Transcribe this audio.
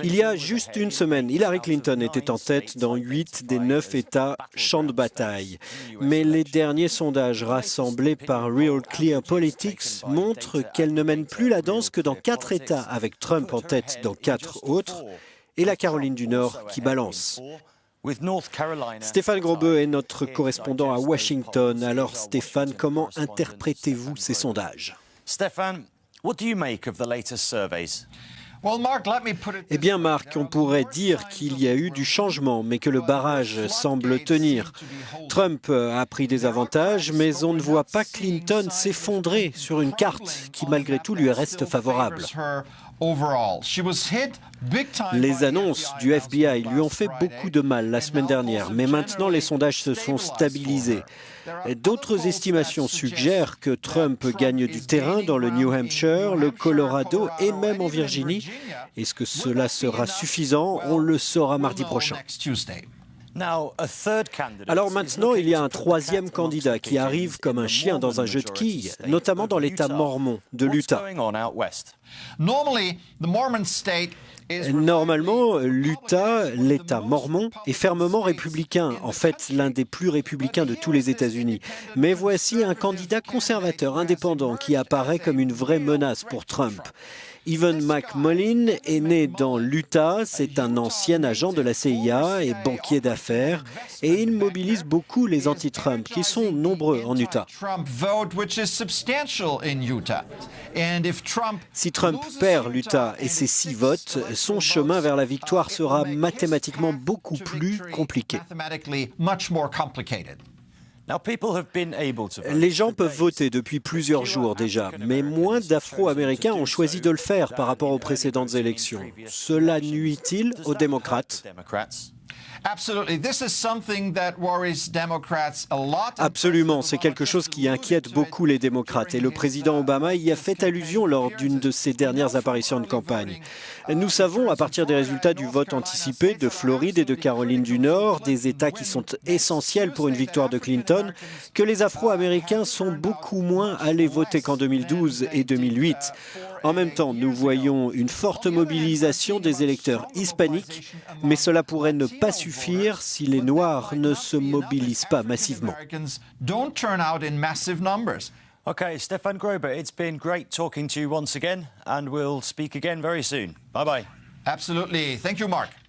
Il y a juste une semaine, Hillary Clinton était en tête dans 8 des 9 États champs de bataille. Mais les derniers sondages rassemblés par Real Clear Politics montrent qu'elle ne mène plus la danse que dans 4 États, avec Trump en tête dans 4 autres, et la Caroline du Nord qui balance. Stéphane Grosbeu est notre correspondant à Washington. Alors Stéphane, comment interprétez-vous ces sondages? Stéphane, what do you make of the latest surveys? Eh bien Marc, on pourrait dire qu'il y a eu du changement, mais que le barrage semble tenir. Trump a pris des avantages, mais on ne voit pas Clinton s'effondrer sur une carte qui malgré tout lui reste favorable. Les annonces du FBI lui ont fait beaucoup de mal la semaine dernière, mais maintenant les sondages se sont stabilisés. D'autres estimations suggèrent que Trump gagne du terrain dans le New Hampshire, le Colorado et même en Virginie. Est-ce que cela sera suffisant? On le saura mardi prochain. Alors maintenant, il y a un troisième candidat qui arrive comme un chien dans un jeu de quilles, notamment dans l'État mormon de l'Utah. Normalement, l'Utah, l'État mormon, est fermement républicain, en fait l'un des plus républicains de tous les États-Unis. Mais voici un candidat conservateur indépendant qui apparaît comme une vraie menace pour Trump. Evan McMullin est né dans l'Utah, c'est un ancien agent de la CIA et banquier d'affaires, et il mobilise beaucoup les anti-Trump, qui sont nombreux en Utah. Si Trump perd l'Utah et ses 6 votes, son chemin vers la victoire sera mathématiquement beaucoup plus compliqué. Les gens peuvent voter depuis plusieurs jours déjà, mais moins d'Afro-Américains ont choisi de le faire par rapport aux précédentes élections. Cela nuit-il aux démocrates? Absolument, c'est quelque chose qui inquiète beaucoup les démocrates et le président Obama y a fait allusion lors d'une de ses dernières apparitions de campagne. Nous savons, à partir des résultats du vote anticipé de Floride et de Caroline du Nord, des États qui sont essentiels pour une victoire de Clinton, que les Afro-Américains sont beaucoup moins allés voter qu'en 2012 et 2008. En même temps, nous voyons une forte mobilisation des électeurs hispaniques, mais cela pourrait ne pas suffire si les Noirs ne se mobilisent pas massivement. Okay, Stéphane Grosbeu, it's been great talking to you once again, and we'll speak again very soon. Bye-bye. Absolutely. Thank you, Mark.